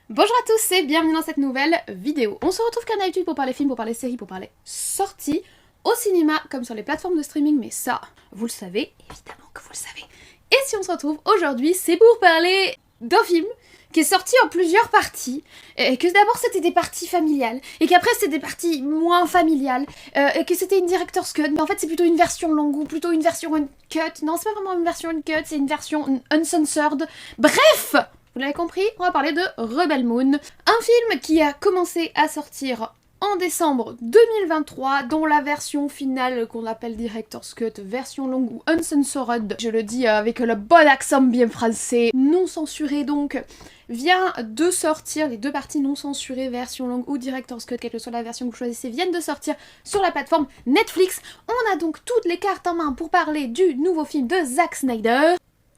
Bonjour à tous et bienvenue dans cette nouvelle vidéo. On se retrouve comme d'habitude pour parler films, pour parler séries, pour parler sorties, au cinéma comme sur les plateformes de streaming, mais ça, vous le savez, évidemment que vous le savez. Et si on se retrouve aujourd'hui, c'est pour parler d'un film qui est sorti en plusieurs parties, et que d'abord c'était des parties familiales, et qu'après c'était des parties moins familiales, et que c'était une director's cut, mais en fait c'est plutôt une version longue, ou plutôt une version uncut. Non, c'est pas vraiment une version uncut, c'est une version uncensored. Bref! Vous l'avez compris, on va parler de Rebel Moon, un film qui a commencé à sortir en décembre 2023, dont la version finale qu'on appelle Director's Cut, version longue ou uncensored, je le dis avec le bon accent bien français, non censuré donc, vient de sortir, les deux parties non censurées, version longue ou Director's Cut, quelle que soit la version que vous choisissez, viennent de sortir sur la plateforme Netflix. On a donc toutes les cartes en main pour parler du nouveau film de Zack Snyder.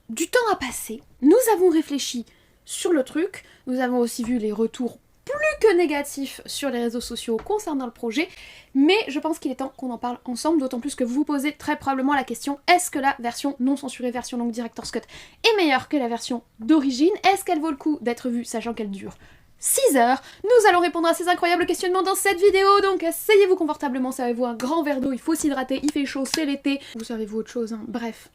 Du temps a passé, nous avons réfléchi sur le truc, nous avons aussi vu les retours plus que négatifs sur les réseaux sociaux concernant le projet, mais je pense qu'il est temps qu'on en parle ensemble, d'autant plus que vous vous posez très probablement la question, est-ce que la version non censurée, version longue Director's Cut, est meilleure que la version d'origine? Est-ce qu'elle vaut le coup d'être vue, sachant qu'elle dure 6 heures? Nous allons répondre à ces incroyables questionnements dans cette vidéo, donc asseyez-vous confortablement, servez-vous un grand verre d'eau, il faut s'hydrater, il fait chaud, c'est l'été, vous servez-vous autre chose, hein. Bref.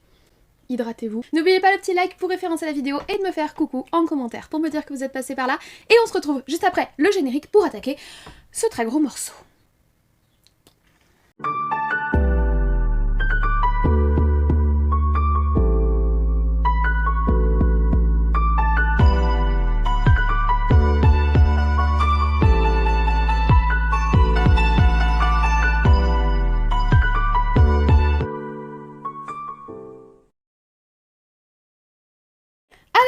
Hydratez-vous. N'oubliez pas le petit like pour référencer la vidéo et de me faire coucou en commentaire pour me dire que vous êtes passé par là. Et on se retrouve juste après le générique pour attaquer ce très gros morceau.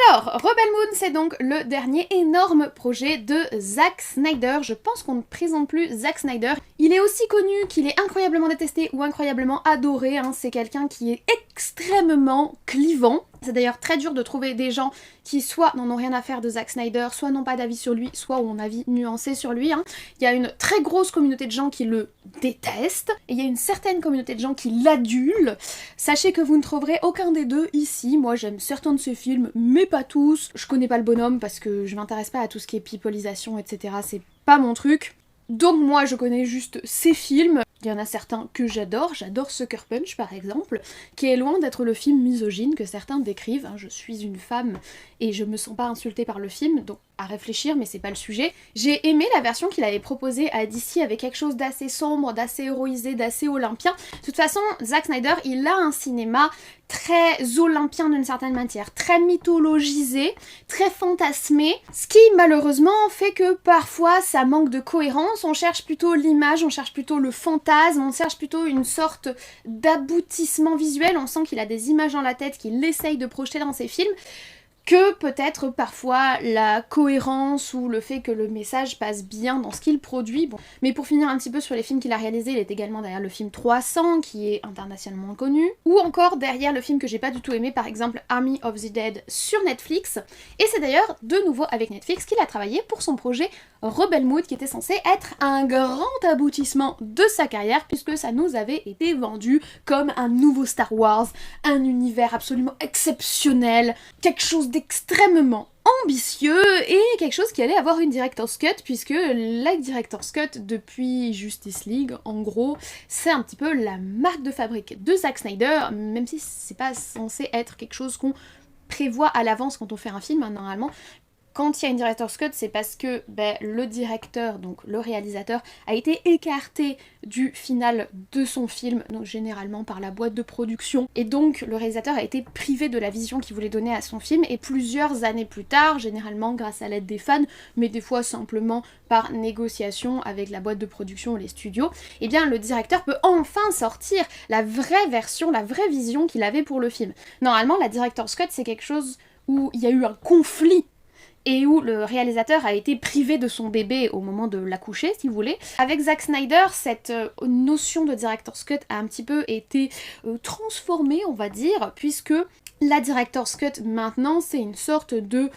Alors, Rebel Moon, c'est donc le dernier énorme projet de Zack Snyder. Je pense qu'on ne présente plus Zack Snyder. Il est aussi connu qu'il est incroyablement détesté ou incroyablement adoré, hein. C'est quelqu'un qui est extrêmement clivant. C'est d'ailleurs très dur de trouver des gens qui soit n'en ont rien à faire de Zack Snyder, soit n'ont pas d'avis sur lui, soit ont un avis nuancé sur lui, hein. Il y a une très grosse communauté de gens qui le détestent, et il y a une certaine communauté de gens qui l'adulent. Sachez que vous ne trouverez aucun des deux ici. Moi j'aime certains de ses films, mais pas tous. Je connais pas le bonhomme parce que je m'intéresse pas à tout ce qui est peopleisation, etc. C'est pas mon truc. Donc moi je connais juste ses films. Il y en a certains que j'adore Sucker Punch par exemple, qui est loin d'être le film misogyne que certains décrivent, hein. Je suis une femme et je me sens pas insultée par le film, donc à réfléchir, mais c'est pas le sujet. J'ai aimé la version qu'il avait proposée à DC avec quelque chose d'assez sombre, d'assez héroïsé, d'assez olympien. De toute façon, Zack Snyder, il a un cinéma très olympien d'une certaine manière, très mythologisé, très fantasmé, ce qui malheureusement fait que parfois ça manque de cohérence, on cherche plutôt l'image, on cherche plutôt le fantasme, on cherche plutôt une sorte d'aboutissement visuel, on sent qu'il a des images dans la tête qu'il essaye de projeter dans ses films, que peut-être parfois la cohérence ou le fait que le message passe bien dans ce qu'il produit. Bon. Mais pour finir un petit peu sur les films qu'il a réalisés, il est également derrière le film 300 qui est internationalement connu, ou encore derrière le film que j'ai pas du tout aimé, par exemple Army of the Dead sur Netflix. Et c'est d'ailleurs de nouveau avec Netflix qu'il a travaillé pour son projet Rebel Moon, qui était censé être un grand aboutissement de sa carrière puisque ça nous avait été vendu comme un nouveau Star Wars, un univers absolument exceptionnel, quelque chose d'extrêmement ambitieux et quelque chose qui allait avoir une Director's Cut, puisque la Director's Cut depuis Justice League, en gros, c'est un petit peu la marque de fabrique de Zack Snyder, même si c'est pas censé être quelque chose qu'on prévoit à l'avance quand on fait un film, hein, normalement. Quand il y a une Director's Cut, c'est parce que le directeur, donc le réalisateur, a été écarté du final de son film, donc généralement par la boîte de production. Et donc le réalisateur a été privé de la vision qu'il voulait donner à son film, et plusieurs années plus tard, généralement grâce à l'aide des fans, mais des fois simplement par négociation avec la boîte de production ou les studios, eh bien le directeur peut enfin sortir la vraie version, la vraie vision qu'il avait pour le film. Normalement, la Director's Cut, c'est quelque chose où il y a eu un conflit et où le réalisateur a été privé de son bébé au moment de l'accoucher, si vous voulez. Avec Zack Snyder, cette notion de Director's Cut a un petit peu été transformée, on va dire, puisque la Director's Cut, maintenant, c'est une sorte de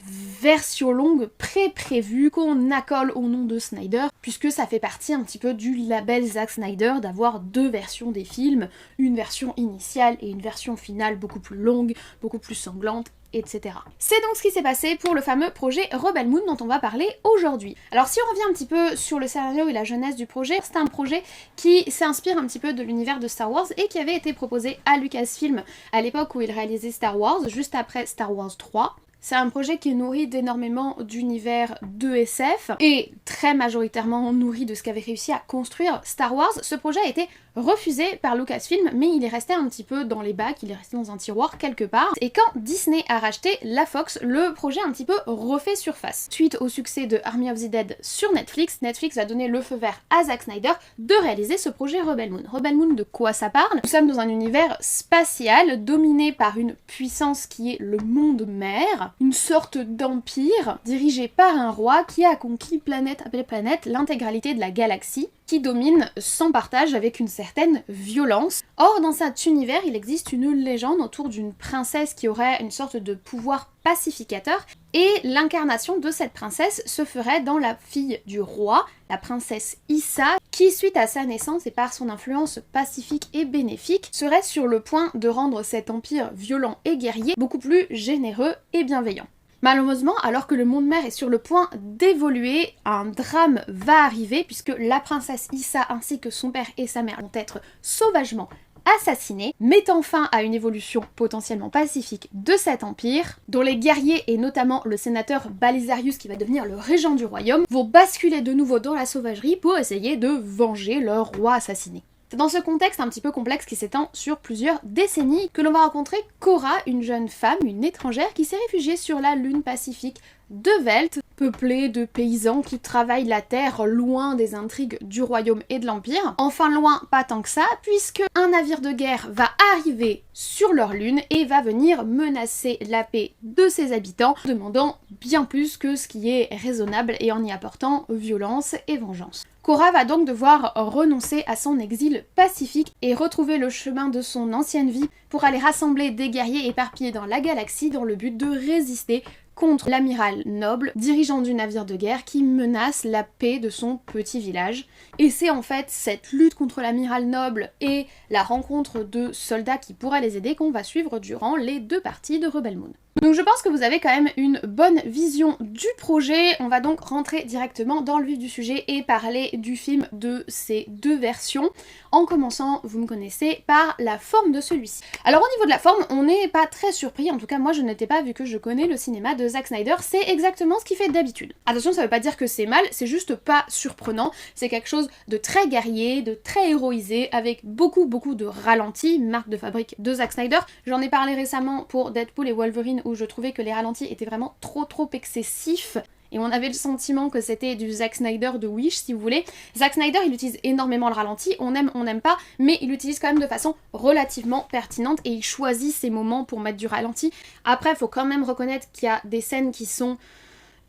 version longue pré-prévue qu'on accole au nom de Snyder, puisque ça fait partie un petit peu du label Zack Snyder d'avoir deux versions des films, une version initiale et une version finale beaucoup plus longue, beaucoup plus sanglante, etc. C'est donc ce qui s'est passé pour le fameux projet Rebel Moon dont on va parler aujourd'hui. Alors si on revient un petit peu sur le scénario et la genèse du projet, c'est un projet qui s'inspire un petit peu de l'univers de Star Wars et qui avait été proposé à Lucasfilm à l'époque où il réalisait Star Wars, juste après Star Wars 3. C'est un projet qui est nourri d'énormément d'univers de SF et très majoritairement nourri de ce qu'avait réussi à construire Star Wars. Ce projet a été refusé par Lucasfilm, mais il est resté un petit peu dans les bacs, il est resté dans un tiroir quelque part. Et quand Disney a racheté la Fox, le projet a un petit peu refait surface. Suite au succès de Army of the Dead sur Netflix, Netflix a donné le feu vert à Zack Snyder de réaliser ce projet Rebel Moon. Rebel Moon, de quoi ça parle? Nous sommes dans un univers spatial dominé par une puissance qui est le monde mère, une sorte d'empire dirigé par un roi qui a conquis planète après planète l'intégralité de la galaxie, qui domine sans partage avec une certaine violence. Or, dans cet univers, il existe une légende autour d'une princesse qui aurait une sorte de pouvoir pacificateur, et l'incarnation de cette princesse se ferait dans la fille du roi, la princesse Issa, qui, suite à sa naissance et par son influence pacifique et bénéfique, serait sur le point de rendre cet empire violent et guerrier beaucoup plus généreux et bienveillant. Malheureusement, alors que le monde mère est sur le point d'évoluer, un drame va arriver puisque la princesse Issa ainsi que son père et sa mère vont être sauvagement assassinés, mettant fin à une évolution potentiellement pacifique de cet empire, dont les guerriers et notamment le sénateur Balisarius qui va devenir le régent du royaume vont basculer de nouveau dans la sauvagerie pour essayer de venger leur roi assassiné. C'est dans ce contexte un petit peu complexe qui s'étend sur plusieurs décennies que l'on va rencontrer Cora, une jeune femme, une étrangère qui s'est réfugiée sur la lune pacifique de Velt, peuplée de paysans qui travaillent la terre loin des intrigues du royaume et de l'empire. Enfin loin, pas tant que ça, puisque un navire de guerre va arriver sur leur lune et va venir menacer la paix de ses habitants, demandant bien plus que ce qui est raisonnable et en y apportant violence et vengeance. Cora va donc devoir renoncer à son exil pacifique et retrouver le chemin de son ancienne vie pour aller rassembler des guerriers éparpillés dans la galaxie dans le but de résister contre l'amiral Noble, dirigeant du navire de guerre qui menace la paix de son petit village. Et c'est en fait cette lutte contre l'amiral Noble et la rencontre de soldats qui pourraient les aider qu'on va suivre durant les 2 parties de Rebel Moon. Donc je pense que vous avez quand même une bonne vision du projet. On va donc rentrer directement dans le vif du sujet et parler du film de ces 2 versions, en commençant, vous me connaissez, par la forme de celui-ci. Alors au niveau de la forme, on n'est pas très surpris, en tout cas moi je n'étais pas vu que je connais le cinéma de Zack Snyder, c'est exactement ce qu'il fait d'habitude. Attention, ça veut pas dire que c'est mal, c'est juste pas surprenant, c'est quelque chose de très guerrier, de très héroïsé, avec beaucoup de ralentis, marque de fabrique de Zack Snyder. J'en ai parlé récemment pour Deadpool et Wolverine où je trouvais que les ralentis étaient vraiment trop excessifs. Et on avait le sentiment que c'était du Zack Snyder de Wish, si vous voulez. Zack Snyder, il utilise énormément le ralenti, on aime, on n'aime pas, mais il l'utilise quand même de façon relativement pertinente et il choisit ses moments pour mettre du ralenti. Après, il faut quand même reconnaître qu'il y a des scènes qui sont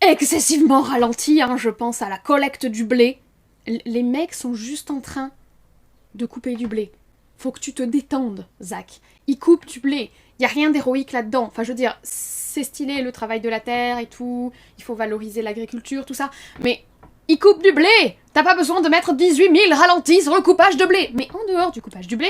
excessivement ralenties, hein. Je pense à la collecte du blé. Les mecs sont juste en train de couper du blé. Faut que tu te détendes, Zack. Ils coupent du blé. Y a rien d'héroïque là-dedans. Enfin, je veux dire, c'est stylé le travail de la terre et tout. Il faut valoriser l'agriculture, tout ça. Mais ils coupent du blé. T'as pas besoin de mettre 18 000 ralentis sur le coupage de blé. Mais en dehors du coupage du blé,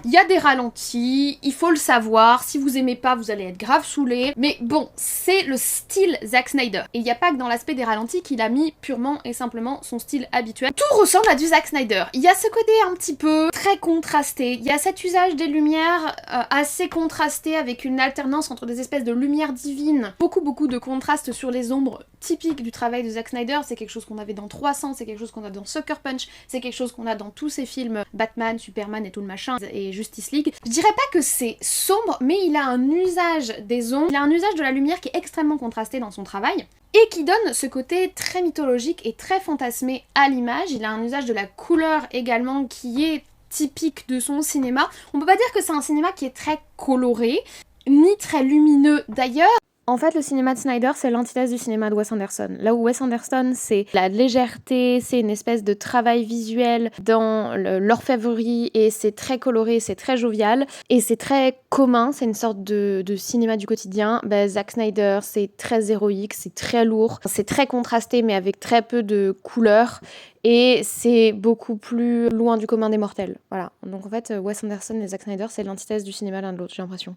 il y a des ralentis, il faut le savoir, si vous aimez pas, vous allez être grave saoulé. Mais bon, c'est le style Zack Snyder. Et il n'y a pas que dans l'aspect des ralentis qu'il a mis purement et simplement son style habituel. Tout ressemble à du Zack Snyder. Il y a ce côté un petit peu très contrasté. Il y a cet usage des lumières assez contrasté avec une alternance entre des espèces de lumières divines. Beaucoup de contraste sur les ombres typiques du travail de Zack Snyder. C'est quelque chose qu'on avait dans 300, c'est quelque chose qu'on a dans Sucker Punch, c'est quelque chose qu'on a dans tous ses films Batman, Superman et tout le machin, et Justice League. Je dirais pas que c'est sombre, mais il a un usage des ombres, il a un usage de la lumière qui est extrêmement contrasté dans son travail, et qui donne ce côté très mythologique et très fantasmé à l'image. Il a un usage de la couleur également qui est typique de son cinéma. On peut pas dire que c'est un cinéma qui est très coloré, ni très lumineux d'ailleurs. En fait, le cinéma de Snyder, c'est l'antithèse du cinéma de Wes Anderson. Là où Wes Anderson, c'est la légèreté, c'est une espèce de travail visuel dans l'orfèvrerie, et c'est très coloré, c'est très jovial, et c'est très commun, c'est une sorte de cinéma du quotidien. Zack Snyder, c'est très héroïque, c'est très lourd, c'est très contrasté, mais avec très peu de couleurs, et c'est beaucoup plus loin du commun des mortels. Voilà. Donc en fait, Wes Anderson et Zack Snyder, c'est l'antithèse du cinéma l'un de l'autre, j'ai l'impression.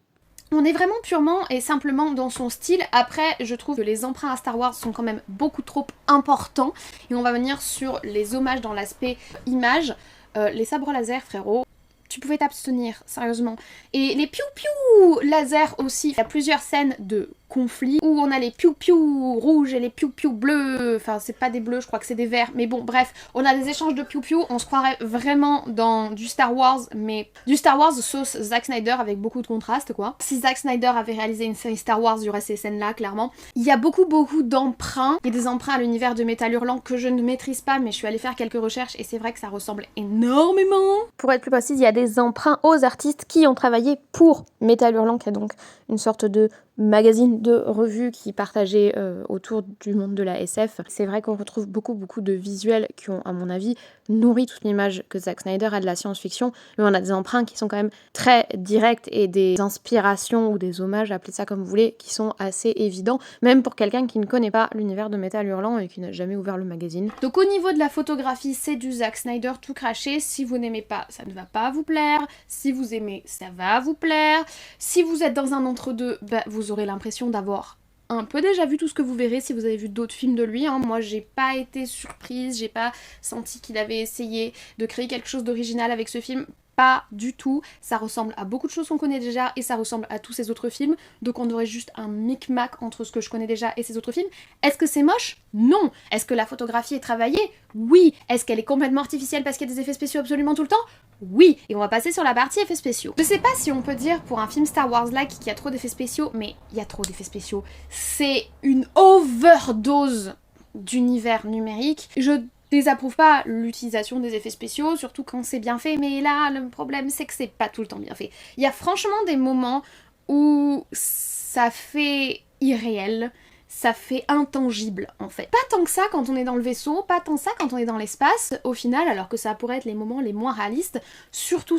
On est vraiment purement et simplement dans son style. Après, je trouve que les emprunts à Star Wars sont quand même beaucoup trop importants. Et on va venir sur les hommages dans l'aspect image. Les sabres laser, frérot, tu pouvais t'abstenir, sérieusement. Et les piou-piou laser aussi. Il y a plusieurs scènes de conflit où on a les piou-piou rouges et les piou-piou bleus. Enfin, c'est pas des bleus, je crois que c'est des verts. Mais bon, bref, on a des échanges de piou-piou. On se croirait vraiment dans du Star Wars, mais du Star Wars sauce Zack Snyder avec beaucoup de contraste, quoi. Si Zack Snyder avait réalisé une série Star Wars, il y aurait ces scènes-là, clairement. Il y a beaucoup d'emprunts. Il y a des emprunts à l'univers de Métal Hurlant que je ne maîtrise pas, mais je suis allée faire quelques recherches et c'est vrai que ça ressemble énormément. Pour être plus précise, il y a des emprunts aux artistes qui ont travaillé pour Métal Hurlant, qui est donc une sorte de magazine de revue qui partageait autour du monde de la SF. C'est vrai qu'on retrouve beaucoup de visuels qui ont, à mon avis, nourri toute l'image que Zack Snyder a de la science-fiction, mais on a des emprunts qui sont quand même très directs et des inspirations ou des hommages, appelez ça comme vous voulez, qui sont assez évidents, même pour quelqu'un qui ne connaît pas l'univers de Métal Hurlant et qui n'a jamais ouvert le magazine. Donc au niveau de la photographie, c'est du Zack Snyder tout craché. Si vous n'aimez pas, ça ne va pas vous plaire. Si vous aimez, ça va vous plaire. Si vous êtes dans un entre-deux, bah, vous aurez l'impression d'avoir un peu déjà vu tout ce que vous verrez si vous avez vu d'autres films de lui. Moi, j'ai pas été surprise, j'ai pas senti qu'il avait essayé de créer quelque chose d'original avec ce film. Pas du tout, ça ressemble à beaucoup de choses qu'on connaît déjà et ça ressemble à tous ces autres films, donc on aurait juste un micmac entre ce que je connais déjà et ces autres films. Est-ce que c'est moche? Non. Est-ce que la photographie est travaillée? Oui. Est-ce qu'elle est complètement artificielle parce qu'il y a des effets spéciaux absolument tout le temps? Oui. Et on va passer sur la partie effets spéciaux. Je sais pas si on peut dire pour un film Star Wars-like qu'il y a trop d'effets spéciaux, mais il y a trop d'effets spéciaux. C'est une overdose d'univers numérique. Je désapprouve pas l'utilisation des effets spéciaux, surtout quand c'est bien fait, mais là, le problème, c'est que c'est pas tout le temps bien fait. Il y a franchement des moments où ça fait irréel, ça fait intangible, en fait. Pas tant que ça quand on est dans le vaisseau, pas tant ça quand on est dans l'espace, au final, alors que ça pourrait être les moments les moins réalistes, surtout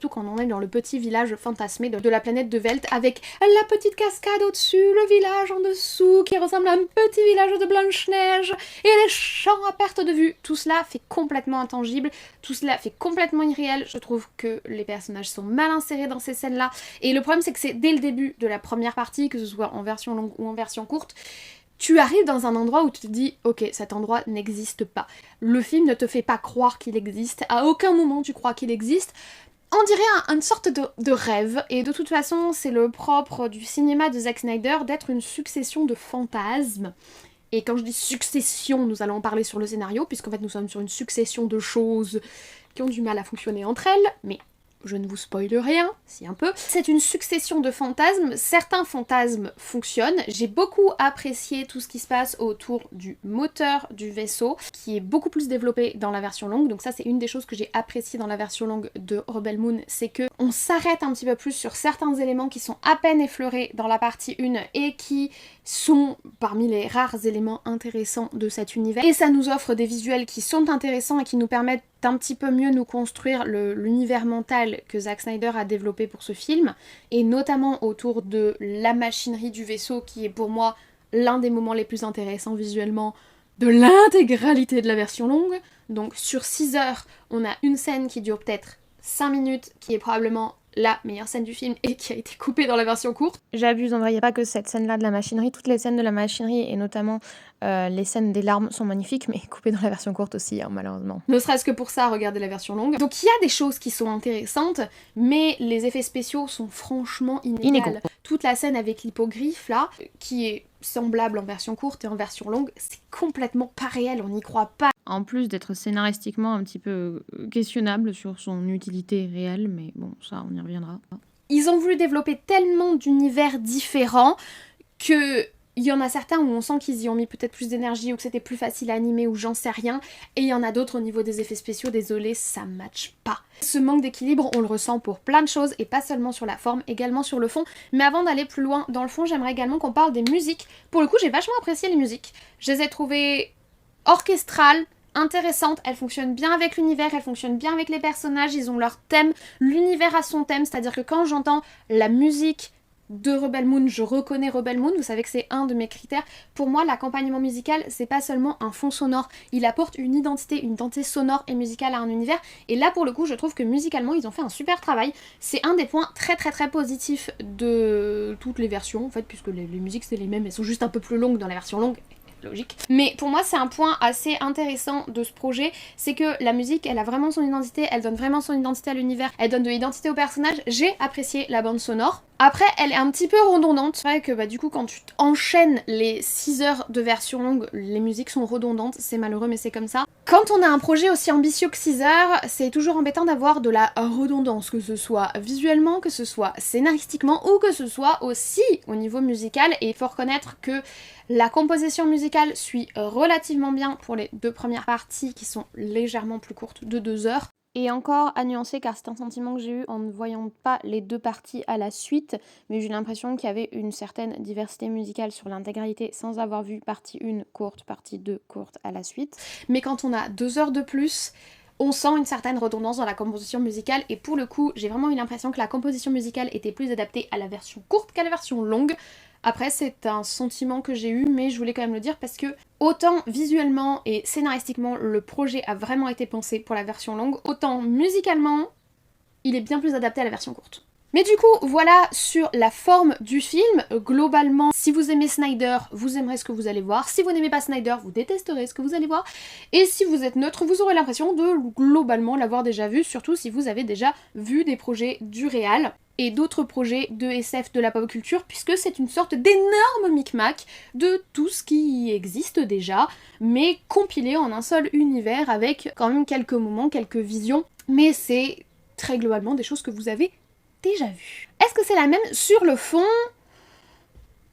quand on est dans le petit village fantasmé de la planète de Velt, avec la petite cascade au-dessus, le village en dessous, qui ressemble à un petit village de Blanche-Neige, et les champs à perte de vue. Tout cela fait complètement intangible, tout cela fait complètement irréel. Je trouve que les personnages sont mal insérés dans ces scènes-là, et le problème c'est que c'est dès le début de la première partie, que ce soit en version longue ou en version courte, tu arrives dans un endroit où tu te dis « Ok, cet endroit n'existe pas ». Le film ne te fait pas croire qu'il existe, à aucun moment tu crois qu'il existe. On dirait une sorte de rêve, et de toute façon c'est le propre du cinéma de Zack Snyder d'être une succession de fantasmes. Et quand je dis succession, nous allons en parler sur le scénario, puisqu'en fait nous sommes sur une succession de choses qui ont du mal à fonctionner entre elles, mais je ne vous spoile rien, si un peu. C'est une succession de fantasmes, certains fantasmes fonctionnent. J'ai beaucoup apprécié tout ce qui se passe autour du moteur du vaisseau, qui est beaucoup plus développé dans la version longue, donc ça c'est une des choses que j'ai apprécié dans la version longue de Rebel Moon, c'est que on s'arrête un petit peu plus sur certains éléments qui sont à peine effleurés dans la partie 1 et qui sont parmi les rares éléments intéressants de cet univers. Et ça nous offre des visuels qui sont intéressants et qui nous permettent d'un petit peu mieux nous construire l'univers mental que Zack Snyder a développé pour ce film, et notamment autour de la machinerie du vaisseau qui est pour moi l'un des moments les plus intéressants visuellement de l'intégralité de la version longue. Donc sur 6 heures, on a une scène qui dure peut-être 5 minutes, qui est probablement la meilleure scène du film et qui a été coupée dans la version courte. J'abuse, on voyait pas que cette scène-là de la machinerie, toutes les scènes de la machinerie et notamment les scènes des larmes sont magnifiques, mais coupées dans la version courte aussi, hein, malheureusement. Ne serait-ce que pour ça, regardez la version longue. Donc il y a des choses qui sont intéressantes, mais les effets spéciaux sont franchement inégaux. Toute la scène avec l'hippogriffe là, qui est semblable en version courte et en version longue, c'est complètement pas réel, on n'y croit pas. En plus d'être scénaristiquement un petit peu questionnable sur son utilité réelle, mais bon, ça on y reviendra. Ils ont voulu développer tellement d'univers différents que il y en a certains où on sent qu'ils y ont mis peut-être plus d'énergie ou que c'était plus facile à animer ou j'en sais rien, et il y en a d'autres au niveau des effets spéciaux, désolé, ça matche pas. Ce manque d'équilibre, on le ressent pour plein de choses et pas seulement sur la forme, également sur le fond. Mais avant d'aller plus loin dans le fond, j'aimerais également qu'on parle des musiques. Pour le coup, j'ai vachement apprécié les musiques. Je les ai trouvées orchestrales, intéressantes, elles fonctionnent bien avec l'univers, elles fonctionnent bien avec les personnages, ils ont leur thème, l'univers a son thème, c'est-à-dire que quand j'entends la musique de Rebel Moon, je reconnais Rebel Moon, vous savez que c'est un de mes critères. Pour moi, l'accompagnement musical, c'est pas seulement un fond sonore, il apporte une identité sonore et musicale à un univers, et là pour le coup, je trouve que musicalement, ils ont fait un super travail. C'est un des points très très très positifs de toutes les versions, en fait, puisque les musiques c'est les mêmes, elles sont juste un peu plus longues dans la version longue. Logique. Mais pour moi c'est un point assez intéressant de ce projet, c'est que la musique elle a vraiment son identité, elle donne vraiment son identité à l'univers, elle donne de l'identité au personnage. J'ai apprécié la bande sonore. Après elle est un petit peu redondante, c'est vrai que du coup quand tu enchaînes les 6 heures de version longue, les musiques sont redondantes, c'est malheureux mais c'est comme ça. Quand on a un projet aussi ambitieux que 6 heures, c'est toujours embêtant d'avoir de la redondance, que ce soit visuellement, que ce soit scénaristiquement ou que ce soit aussi au niveau musical, et il faut reconnaître que la composition musicale suit relativement bien pour les 2 premières parties qui sont légèrement plus courtes de 2 heures. Et encore à nuancer car c'est un sentiment que j'ai eu en ne voyant pas les 2 parties à la suite, mais j'ai eu l'impression qu'il y avait une certaine diversité musicale sur l'intégralité sans avoir vu partie 1 courte, partie 2 courte à la suite. Mais quand on a 2 heures de plus, on sent une certaine redondance dans la composition musicale, et pour le coup j'ai vraiment eu l'impression que la composition musicale était plus adaptée à la version courte qu'à la version longue. Après c'est un sentiment que j'ai eu, mais je voulais quand même le dire parce que autant visuellement et scénaristiquement le projet a vraiment été pensé pour la version longue, autant musicalement il est bien plus adapté à la version courte. Mais du coup, voilà sur la forme du film. Globalement, si vous aimez Snyder, vous aimerez ce que vous allez voir. Si vous n'aimez pas Snyder, vous détesterez ce que vous allez voir. Et si vous êtes neutre, vous aurez l'impression de globalement l'avoir déjà vu, surtout si vous avez déjà vu des projets du réal et d'autres projets de SF de la pop culture, puisque c'est une sorte d'énorme micmac de tout ce qui existe déjà, mais compilé en un seul univers avec quand même quelques moments, quelques visions. Mais c'est très globalement des choses que vous avez déjà vu. Est-ce que c'est la même sur le fond?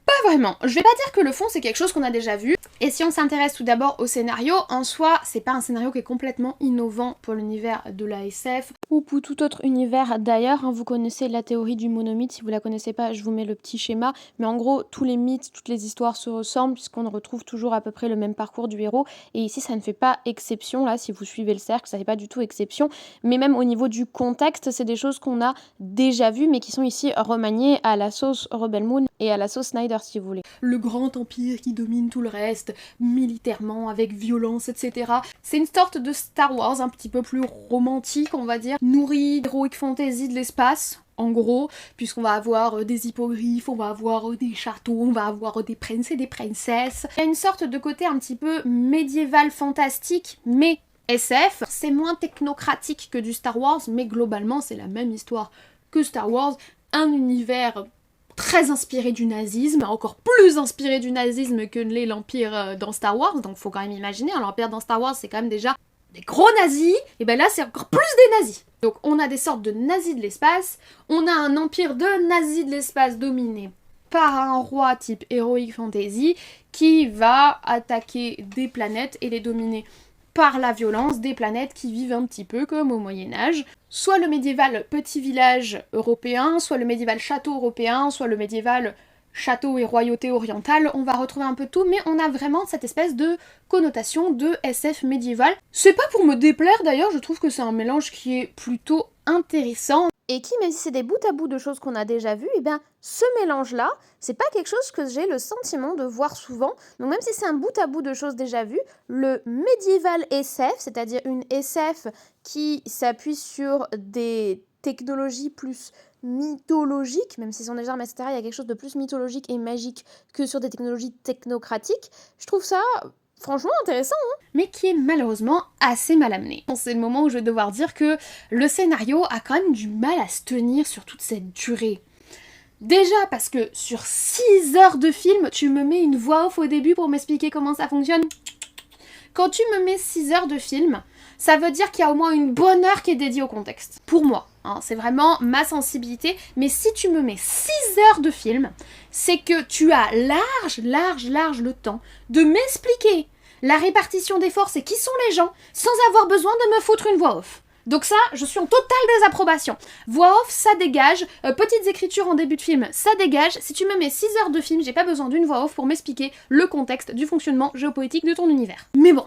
Pas vraiment. Je vais pas dire que le fond c'est quelque chose qu'on a déjà vu. Et si on s'intéresse tout d'abord au scénario, en soi, c'est pas un scénario qui est complètement innovant pour l'univers de la SF ou pour tout autre univers d'ailleurs. Vous connaissez la théorie du monomythe, si vous la connaissez pas, je vous mets le petit schéma. Mais en gros, tous les mythes, toutes les histoires se ressemblent puisqu'on retrouve toujours à peu près le même parcours du héros. Et ici, ça ne fait pas exception. Là, si vous suivez le cercle, ça fait pas du tout exception. Mais même au niveau du contexte, c'est des choses qu'on a déjà vues, mais qui sont ici remaniées à la sauce Rebel Moon et à la sauce Snyder, si vous voulez. Le grand empire qui domine tout le reste, militairement, avec violence, etc. C'est une sorte de Star Wars un petit peu plus romantique, on va dire, nourri d'heroic fantasy de l'espace, en gros, puisqu'on va avoir des hippogriffes, on va avoir des châteaux, on va avoir des princes et des princesses. Il y a une sorte de côté un petit peu médiéval fantastique, mais SF. C'est moins technocratique que du Star Wars, mais globalement c'est la même histoire que Star Wars, un univers très inspiré du nazisme, encore plus inspiré du nazisme que l'est l'Empire dans Star Wars, donc faut quand même imaginer, l'Empire dans Star Wars c'est quand même déjà des gros nazis, et ben là c'est encore plus des nazis. Donc on a des sortes de nazis de l'espace, on a un empire de nazis de l'espace dominé par un roi type Heroic Fantasy qui va attaquer des planètes et les dominer par la violence, des planètes qui vivent un petit peu comme au Moyen-Âge. Soit le médiéval petit village européen, soit le médiéval château européen, soit le médiéval château et royauté orientale, on va retrouver un peu tout, mais on a vraiment cette espèce de connotation de SF médiéval. C'est pas pour me déplaire d'ailleurs, je trouve que c'est un mélange qui est plutôt intéressant. Et qui, même si c'est des bouts à bout de choses qu'on a déjà vues, et bien ce mélange-là, c'est pas quelque chose que j'ai le sentiment de voir souvent. Donc même si c'est un bout à bout de choses déjà vues, le médiéval SF, c'est-à-dire une SF qui s'appuie sur des technologies plus mythologiques, même si sont des armes, etc., il y a quelque chose de plus mythologique et magique que sur des technologies technocratiques, je trouve ça franchement intéressant, hein, mais qui est malheureusement assez mal amené. C'est le moment où je vais devoir dire que le scénario a quand même du mal à se tenir sur toute cette durée. Déjà parce que sur 6 heures de film, tu me mets une voix off au début pour m'expliquer comment ça fonctionne. Quand tu me mets 6 heures de film, ça veut dire qu'il y a au moins une bonne heure qui est dédiée au contexte. Pour moi, hein, c'est vraiment ma sensibilité. Mais si tu me mets 6 heures de film, c'est que tu as large le temps de m'expliquer la répartition des forces et qui sont les gens sans avoir besoin de me foutre une voix off. Donc ça, je suis en totale désapprobation. Voix off, ça dégage. Petites écritures en début de film, ça dégage. Si tu me mets 6 heures de film, j'ai pas besoin d'une voix off pour m'expliquer le contexte du fonctionnement géopolitique de ton univers. Mais bon,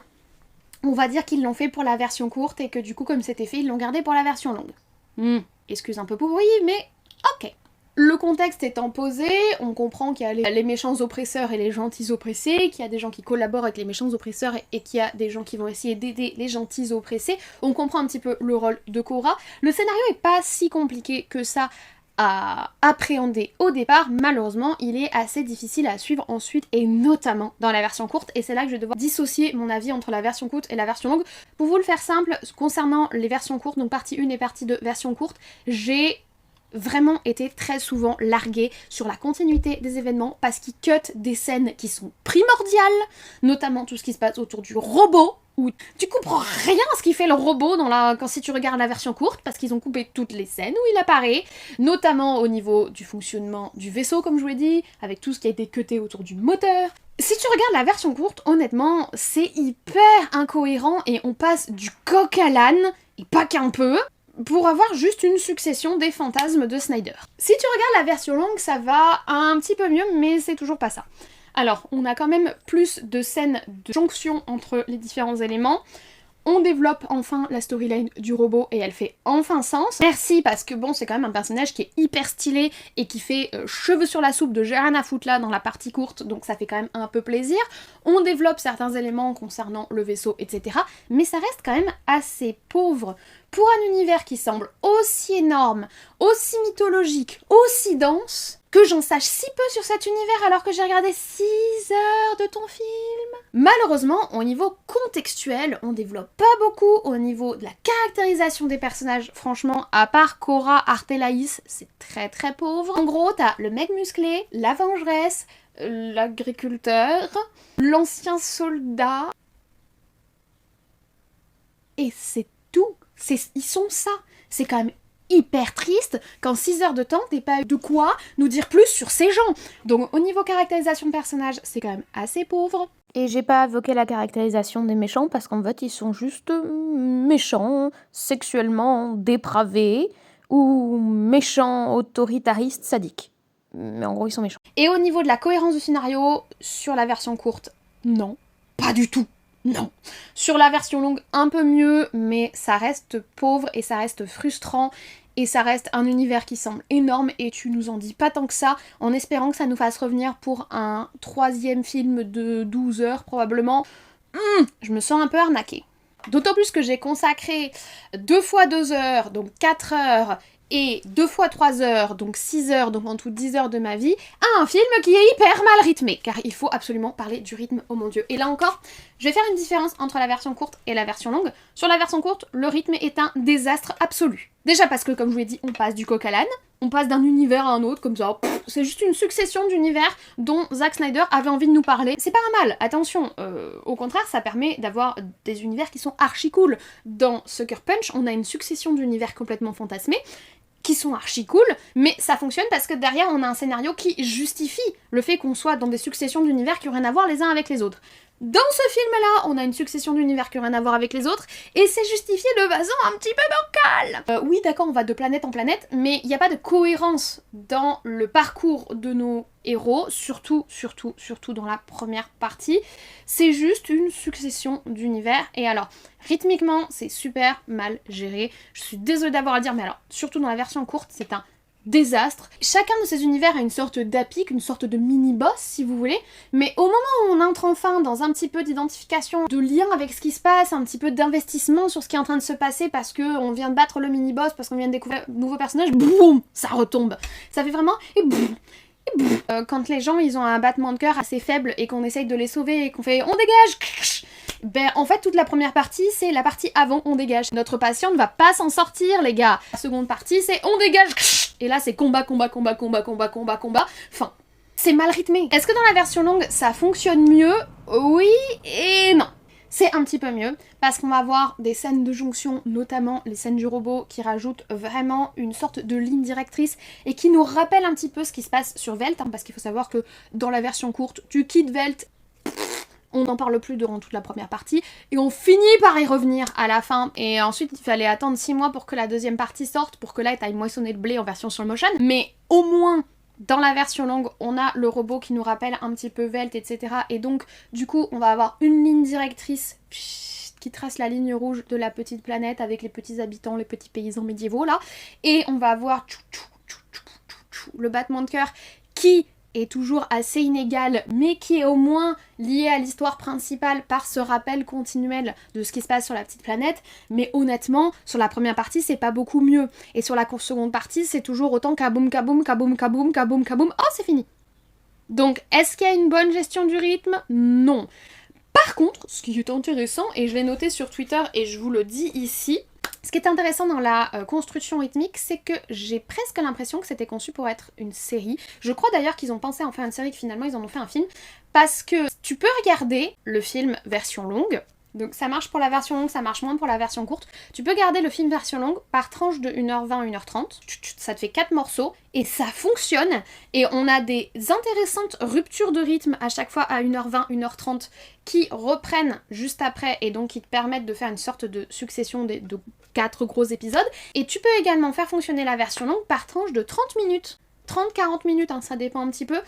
on va dire qu'ils l'ont fait pour la version courte et que du coup, comme c'était fait, ils l'ont gardé pour la version longue. Excuse un peu pourrie, mais ok. Le contexte étant posé, on comprend qu'il y a les méchants oppresseurs et les gentils oppressés, qu'il y a des gens qui collaborent avec les méchants oppresseurs et qu'il y a des gens qui vont essayer d'aider les gentils oppressés. On comprend un petit peu le rôle de Korra. Le scénario est pas si compliqué que ça à appréhender au départ, malheureusement il est assez difficile à suivre ensuite et notamment dans la version courte, et c'est là que je vais devoir dissocier mon avis entre la version courte et la version longue. Pour vous le faire simple, concernant les versions courtes, donc partie 1 et partie 2 version courte, j'ai vraiment été très souvent larguée sur la continuité des événements parce qu'ils cut des scènes qui sont primordiales, notamment tout ce qui se passe autour du robot, où tu comprends rien à ce qu'il fait le robot quand si tu regardes la version courte, parce qu'ils ont coupé toutes les scènes où il apparaît, notamment au niveau du fonctionnement du vaisseau, comme je vous l'ai dit, avec tout ce qui a été cuté autour du moteur. Si tu regardes la version courte, honnêtement, c'est hyper incohérent et on passe du coq à l'âne, et pas qu'un peu, pour avoir juste une succession des fantasmes de Snyder. Si tu regardes la version longue, ça va un petit peu mieux, mais c'est toujours pas ça. Alors, on a quand même plus de scènes de jonction entre les différents éléments. On développe enfin la storyline du robot et elle fait enfin sens. Merci, parce que bon, c'est quand même un personnage qui est hyper stylé et qui fait cheveux sur la soupe de j'ai rien à foutre là dans la partie courte, donc ça fait quand même un peu plaisir. On développe certains éléments concernant le vaisseau, etc. Mais ça reste quand même assez pauvre pour un univers qui semble aussi énorme, aussi mythologique, aussi dense, que j'en sache si peu sur cet univers alors que j'ai regardé 6 heures de ton film. Malheureusement, au niveau contextuel, on développe pas beaucoup. Au niveau de la caractérisation des personnages, franchement, à part Korra, Artélaïs, c'est très très pauvre. En gros, t'as le mec musclé, la vengeresse, l'agriculteur, l'ancien soldat, et c'est tout. Ils sont ça. C'est quand même hyper triste qu'en 6 heures de temps, t'aies pas eu de quoi nous dire plus sur ces gens. Donc au niveau caractérisation de personnages, c'est quand même assez pauvre. Et j'ai pas évoqué la caractérisation des méchants parce qu'en fait ils sont juste méchants, sexuellement dépravés ou méchants, autoritaristes, sadiques. Mais en gros ils sont méchants. Et au niveau de la cohérence du scénario, sur la version courte, non, pas du tout. Non. Sur la version longue, un peu mieux, mais ça reste pauvre et ça reste frustrant et ça reste un univers qui semble énorme et tu nous en dis pas tant que ça, en espérant que ça nous fasse revenir pour un 3e film de 12 heures probablement. Je me sens un peu arnaquée. D'autant plus que j'ai consacré 2 fois 2 heures, donc 4 heures, et 2 fois 3 heures, donc 6 heures, donc en tout 10 heures de ma vie, à un film qui est hyper mal rythmé, car il faut absolument parler du rythme, oh mon dieu. Et là encore, je vais faire une différence entre la version courte et la version longue. Sur la version courte, le rythme est un désastre absolu. Déjà parce que, comme je vous l'ai dit, on passe du coq à l'âne, on passe d'un univers à un autre, comme ça, c'est juste une succession d'univers dont Zack Snyder avait envie de nous parler. C'est pas un mal, attention, au contraire, ça permet d'avoir des univers qui sont archi cool. Dans Sucker Punch, on a une succession d'univers complètement fantasmés, qui sont archi cool, mais ça fonctionne parce que derrière on a un scénario qui justifie le fait qu'on soit dans des successions d'univers qui ont rien à voir les uns avec les autres. Dans ce film-là, on a une succession d'univers qui ont rien à voir avec les autres, et c'est justifié de façon un petit peu bancale. Oui, d'accord, on va de planète en planète, mais il n'y a pas de cohérence dans le parcours de nos héros, surtout dans la première partie. C'est juste une succession d'univers, et alors, rythmiquement, c'est super mal géré. Je suis désolée d'avoir à dire, mais alors, surtout dans la version courte, c'est un désastre. Chacun de ces univers a une sorte d'apic, une sorte de mini-boss si vous voulez, mais au moment où on entre enfin dans un petit peu d'identification, de lien avec ce qui se passe, un petit peu d'investissement sur ce qui est en train de se passer parce qu'on vient de battre le mini-boss, parce qu'on vient de découvrir de nouveaux personnages, boum, ça retombe. Ça fait vraiment... Et boum. Quand les gens ils ont un battement de cœur assez faible et qu'on essaye de les sauver et qu'on fait on dégage, ben en fait toute la première partie c'est la partie avant on dégage. Notre patient ne va pas s'en sortir les gars. La seconde partie c'est on dégage et là c'est combat. Enfin, c'est mal rythmé. Est-ce que dans la version longue ça fonctionne mieux? Oui et non. C'est un petit peu mieux, parce qu'on va avoir des scènes de jonction, notamment les scènes du robot, qui rajoutent vraiment une sorte de ligne directrice et qui nous rappellent un petit peu ce qui se passe sur Velt, parce qu'il faut savoir que dans la version courte, tu quittes Velt, on n'en parle plus durant toute la première partie, et on finit par y revenir à la fin, et ensuite il fallait attendre 6 mois pour que la deuxième partie sorte, pour que là t'ailles moissonner le blé en version slow motion, mais au moins... Dans la version longue, on a le robot qui nous rappelle un petit peu Velt, etc. Et donc, du coup, on va avoir une ligne directrice qui trace la ligne rouge de la petite planète avec les petits habitants, les petits paysans médiévaux, là. Et on va avoir le battement de cœur qui est toujours assez inégal, mais qui est au moins lié à l'histoire principale par ce rappel continuel de ce qui se passe sur la petite planète, mais honnêtement, sur la première partie, c'est pas beaucoup mieux. Et sur la seconde partie, c'est toujours autant kaboum, kaboum, kaboum, kaboum, kaboum, kaboum, oh c'est fini. Donc, est-ce qu'il y a une bonne gestion du rythme? Non. Par contre, ce qui est intéressant, et je l'ai noté sur Twitter et je vous le dis ici, ce qui est intéressant dans la construction rythmique, c'est que j'ai presque l'impression que c'était conçu pour être une série. Je crois d'ailleurs qu'ils ont pensé à en faire une série, que finalement ils en ont fait un film, parce que tu peux regarder le film version longue, donc ça marche pour la version longue, ça marche moins pour la version courte. Tu peux garder le film version longue par tranche de 1h20, 1h30, ça te fait 4 morceaux, et ça fonctionne, et on a des intéressantes ruptures de rythme à chaque fois à 1h20, 1h30, qui reprennent juste après, et donc qui te permettent de faire une sorte de succession de 4 gros épisodes. Et tu peux également faire fonctionner la version longue par tranche de 30 minutes. 30-40 minutes, hein, ça dépend un petit peu.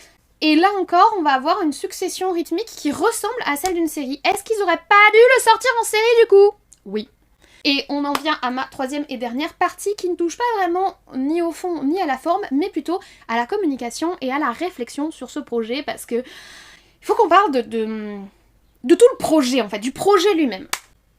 Et là encore, on va avoir une succession rythmique qui ressemble à celle d'une série. Est-ce qu'ils auraient pas dû le sortir en série du coup? Oui. Et on en vient à ma troisième et dernière partie qui ne touche pas vraiment ni au fond ni à la forme, mais plutôt à la communication et à la réflexion sur ce projet, parce que il faut qu'on parle de tout le projet en fait, du projet lui-même.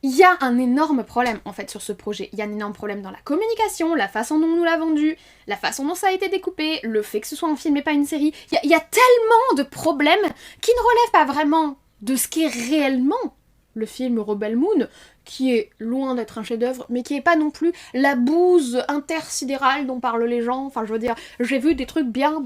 Il y a un énorme problème en fait sur ce projet. Il y a un énorme problème dans la communication, la façon dont on nous l'a vendu, la façon dont ça a été découpé, le fait que ce soit un film et pas une série. Il y a tellement de problèmes qui ne relèvent pas vraiment de ce qu'est réellement le film Rebel Moon, qui est loin d'être un chef-d'œuvre, mais qui est pas non plus la bouse intersidérale dont parlent les gens. Enfin, je veux dire, j'ai vu des trucs bien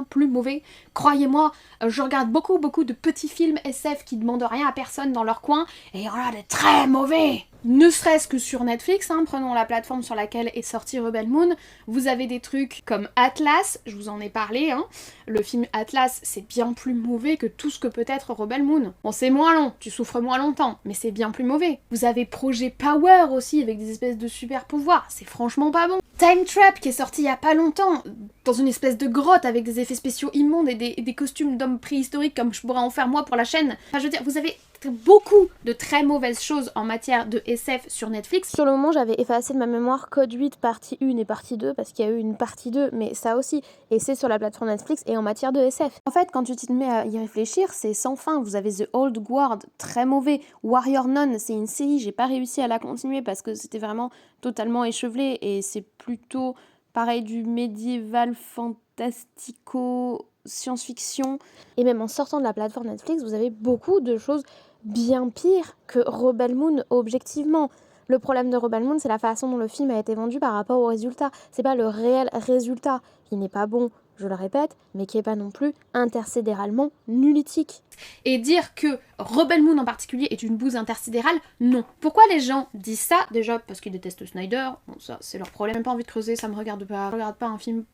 plus mauvais. Croyez-moi, je regarde beaucoup de petits films SF qui demandent rien à personne dans leur coin, et il y en a des très mauvais. Ne serait-ce que sur Netflix, hein, prenons la plateforme sur laquelle est sorti Rebel Moon, vous avez des trucs comme Atlas, je vous en ai parlé, hein. Le film Atlas, c'est bien plus mauvais que tout ce que peut être Rebel Moon. Bon, c'est moins long, tu souffres moins longtemps, mais c'est bien plus mauvais. Vous avez Projet Power aussi, avec des espèces de super pouvoirs, c'est franchement pas bon. Time Trap, qui est sorti il y a pas longtemps, dans une espèce de grotte avec des effets spéciaux immondes et des costumes d'hommes préhistoriques comme je pourrais en faire moi pour la chaîne. Enfin, je veux dire, vous avez beaucoup de très mauvaises choses en matière de SF sur Netflix. Sur le moment, j'avais effacé de ma mémoire Code 8 partie 1 et partie 2 parce qu'il y a eu une partie 2, mais ça aussi, et c'est sur la plateforme Netflix et en matière de SF. En fait, quand tu t'y mets à y réfléchir, c'est sans fin. Vous avez The Old Guard, très mauvais. Warrior Nun, c'est une série, j'ai pas réussi à la continuer parce que c'était vraiment totalement échevelé et c'est plutôt pareil du médiéval fantastico science-fiction. Et même en sortant de la plateforme Netflix, vous avez beaucoup de choses bien pire que Rebel Moon objectivement. Le problème de Rebel Moon, c'est la façon dont le film a été vendu par rapport au résultat. C'est pas le réel résultat qui n'est pas bon, je le répète, mais qui est pas non plus intersidéralement nullitique. Et dire que Rebel Moon en particulier est une bouse intersidérale, non. Pourquoi les gens disent ça? Déjà parce qu'ils détestent Snyder, bon ça c'est leur problème, j'ai pas envie de creuser, ça me regarde pas. Je regarde pas un film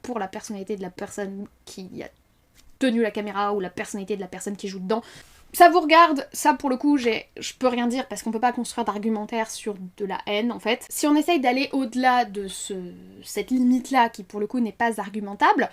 pour la personnalité de la personne qui a tenu la caméra ou la personnalité de la personne qui joue dedans. Ça vous regarde, ça pour le coup, je peux rien dire parce qu'on peut pas construire d'argumentaire sur de la haine en fait. Si on essaye d'aller au-delà de cette limite-là, qui pour le coup n'est pas argumentable,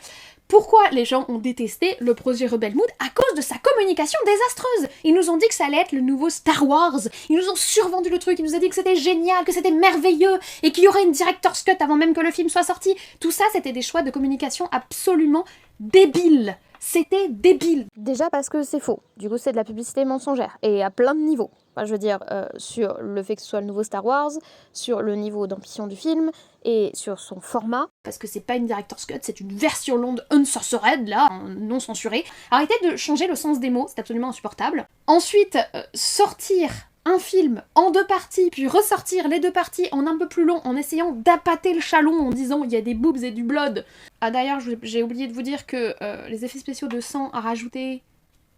pourquoi les gens ont détesté le projet Rebel Moon? À cause de sa communication désastreuse. Ils nous ont dit que ça allait être le nouveau Star Wars, ils nous ont survendu le truc, ils nous ont dit que c'était génial, que c'était merveilleux, et qu'il y aurait une director's cut avant même que le film soit sorti. Tout ça, c'était des choix de communication absolument débiles. C'était débile. Déjà parce que c'est faux. Du coup, c'est de la publicité mensongère. Et à plein de niveaux. Enfin, je veux dire, sur le fait que ce soit le nouveau Star Wars, sur le niveau d'ambition du film, et sur son format. Parce que c'est pas une director's cut, c'est une version longue uncensored, là, non censurée. Arrêtez de changer le sens des mots, c'est absolument insupportable. Ensuite, sortir un film en 2 parties, puis ressortir les 2 parties en un peu plus long, en essayant d'appâter le chaland en disant il y a des boobs et du blood. Ah d'ailleurs, j'ai oublié de vous dire que les effets spéciaux de sang à rajouter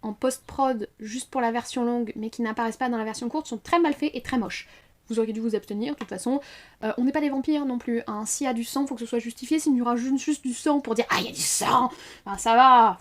en post-prod juste pour la version longue, mais qui n'apparaissent pas dans la version courte, sont très mal faits et très moches. Vous auriez dû vous abstenir, de toute façon. On n'est pas des vampires non plus, hein. S'il y a du sang, faut que ce soit justifié. S'il y aura juste du sang pour dire « Ah, il y a du sang !» Ben ça va,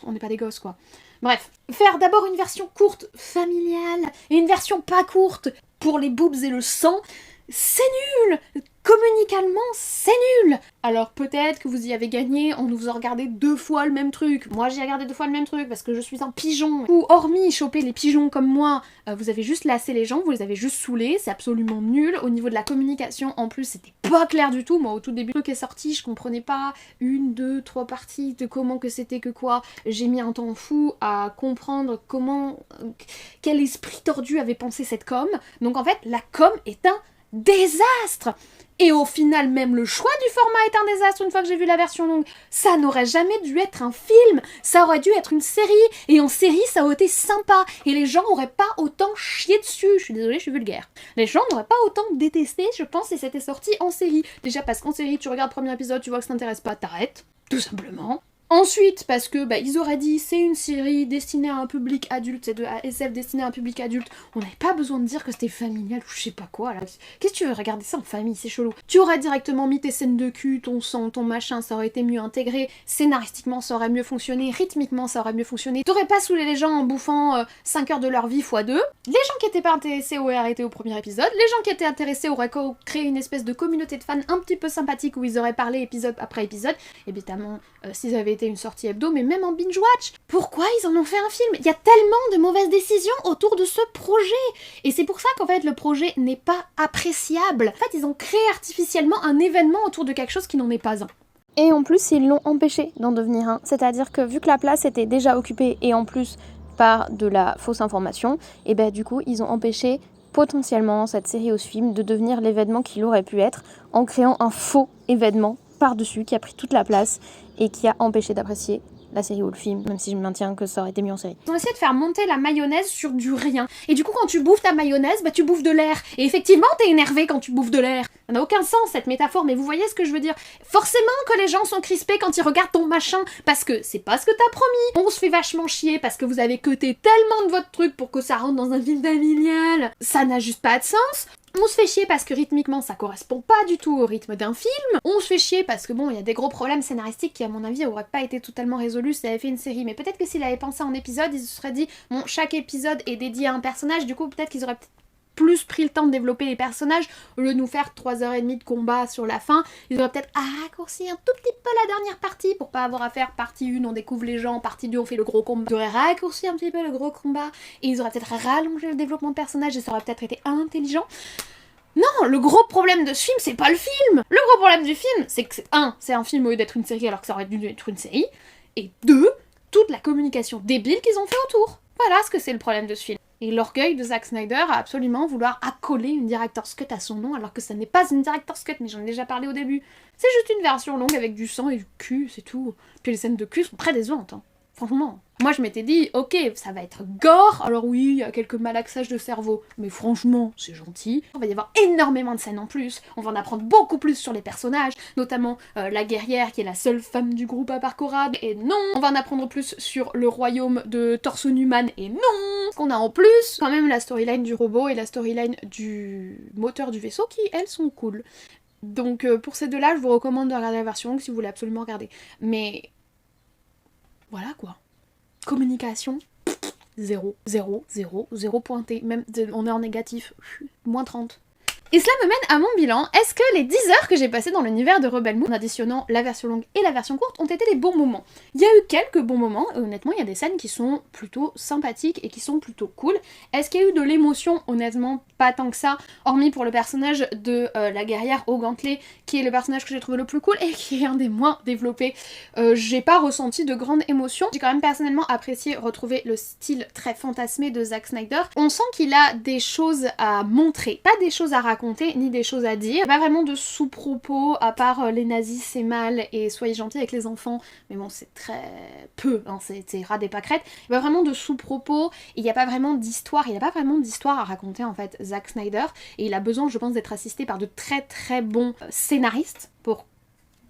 on n'est pas des gosses, quoi. Bref, faire d'abord une version courte, familiale, et une version pas courte pour les boobs et le sang, c'est nul! communicalement, c'est nul. Alors peut-être que vous y avez gagné en nous faisant regarder 2 fois le même truc. Moi j'ai regardé 2 fois le même truc parce que je suis un pigeon. Ou hormis choper les pigeons comme moi, vous avez juste lassé les gens, vous les avez juste saoulés, c'est absolument nul. Au niveau de la communication, en plus, c'était pas clair du tout. Moi au tout début, le truc est sorti, je comprenais pas 1, 2, 3 parties de comment que c'était que quoi. J'ai mis un temps fou à comprendre quel esprit tordu avait pensé cette com. Donc en fait, la com est un désastre. Et au final, même le choix du format est un désastre une fois que j'ai vu la version longue. Ça n'aurait jamais dû être un film, ça aurait dû être une série. Et en série, ça aurait été sympa. Et les gens auraient pas autant chié dessus. Je suis désolée, je suis vulgaire. Les gens n'auraient pas autant détesté, je pense, si c'était sorti en série. Déjà parce qu'en série, tu regardes le premier épisode, tu vois que ça t'intéresse pas, t'arrêtes. Tout simplement. Ensuite, parce que ils auraient dit c'est une série destinée à un public adulte, c'est de la SF destinée à un public adulte, on n'avait pas besoin de dire que c'était familial ou je sais pas quoi là. Qu'est-ce que tu veux regarder ça en famille, c'est chelou. Tu aurais directement mis tes scènes de cul, ton sang, ton machin, ça aurait été mieux intégré, scénaristiquement ça aurait mieux fonctionné, rythmiquement ça aurait mieux fonctionné. T'aurais pas saoulé les gens en bouffant 5 heures de leur vie x2. Les gens qui étaient pas intéressés auraient arrêté au premier épisode, les gens qui étaient intéressés auraient créé une espèce de communauté de fans un petit peu sympathique où ils auraient parlé épisode après épisode, évidemment s'ils avaient été une sortie hebdo, mais même en binge-watch. Pourquoi ils en ont fait un film? Il y a tellement de mauvaises décisions autour de ce projet. Et c'est pour ça qu'en fait le projet n'est pas appréciable. En fait, ils ont créé artificiellement un événement autour de quelque chose qui n'en est pas un. Et en plus, ils l'ont empêché d'en devenir un. C'est-à-dire que vu que la place était déjà occupée et en plus par de la fausse information, et du coup, ils ont empêché potentiellement cette série ou ce film de devenir l'événement qu'il aurait pu être en créant un faux événement par-dessus qui a pris toute la place et qui a empêché d'apprécier la série ou le film, même si je maintiens que ça aurait été mieux en série. Ils ont essayé de faire monter la mayonnaise sur du rien. Et du coup, quand tu bouffes ta mayonnaise, tu bouffes de l'air. Et effectivement, t'es énervé quand tu bouffes de l'air. Ça n'a aucun sens cette métaphore, mais vous voyez ce que je veux dire. Forcément que les gens sont crispés quand ils regardent ton machin, parce que c'est pas ce que t'as promis. On se fait vachement chier parce que vous avez cuté tellement de votre truc pour que ça rentre dans un film familial. Ça n'a juste pas de sens. On se fait chier parce que rythmiquement ça correspond pas du tout au rythme d'un film. On se fait chier parce que il y a des gros problèmes scénaristiques qui à mon avis auraient pas été totalement résolus s'il avait fait une série. Mais peut-être que s'il avait pensé en épisode, ils se seraient dit chaque épisode est dédié à un personnage, du coup peut-être qu'ils auraient plus pris le temps de développer les personnages au lieu de nous faire 3h30 de combat sur la fin. Ils auraient peut-être raccourci un tout petit peu la dernière partie pour pas avoir à faire partie 1 on découvre les gens, partie 2 on fait le gros combat. Ils auraient raccourci un petit peu le gros combat et ils auraient peut-être rallongé le développement de personnages et ça aurait peut-être été intelligent. Non, le gros problème de ce film, c'est pas le film. Le gros problème du film, c'est que c'est un film au lieu d'être une série alors que ça aurait dû être une série. Et 2, toute la communication débile qu'ils ont fait autour. Voilà ce que c'est le problème de ce film. Et l'orgueil de Zack Snyder à absolument vouloir accoler une director's cut à son nom alors que ça n'est pas une director's cut, mais j'en ai déjà parlé au début. C'est juste une version longue avec du sang et du cul, c'est tout. Puis les scènes de cul sont très décevantes, franchement. Moi je m'étais dit, ok, ça va être gore, alors oui, il y a quelques malaxages de cerveau, mais franchement, c'est gentil. Il va y avoir énormément de scènes en plus, on va en apprendre beaucoup plus sur les personnages, notamment la guerrière qui est la seule femme du groupe à part Korad, et non. On va en apprendre plus sur le royaume de Torso Newman, et non. On a en plus quand même la storyline du robot et la storyline du moteur du vaisseau qui, elles, sont cool. Donc pour ces deux-là, je vous recommande de regarder la version longue si vous voulez absolument regarder. Mais voilà quoi. Communication, 0, 0, 0, 0 pointé. Même on est en négatif, moins 30. Et cela me mène à mon bilan. Est-ce que les 10 heures que j'ai passées dans l'univers de Rebel Moon, en additionnant la version longue et la version courte, ont été des bons moments? Il y a eu quelques bons moments, et honnêtement, il y a des scènes qui sont plutôt sympathiques et qui sont plutôt cool. Est-ce qu'il y a eu de l'émotion? Honnêtement, pas tant que ça, hormis pour le personnage de la guerrière au gantelet, qui est le personnage que j'ai trouvé le plus cool et qui est un des moins développés. J'ai pas ressenti de grande émotion. J'ai quand même personnellement apprécié retrouver le style très fantasmé de Zack Snyder. On sent qu'il a des choses à montrer, pas des choses à raconter, ni des choses à dire. Pas vraiment de sous-propos, à part les nazis c'est mal et soyez gentils avec les enfants, mais bon c'est très peu, c'est ras des pâquerettes. Il y a pas vraiment de sous-propos, il n'y a pas vraiment d'histoire, à raconter en fait Zack Snyder, et il a besoin je pense d'être assisté par de très très bons scénaristes pour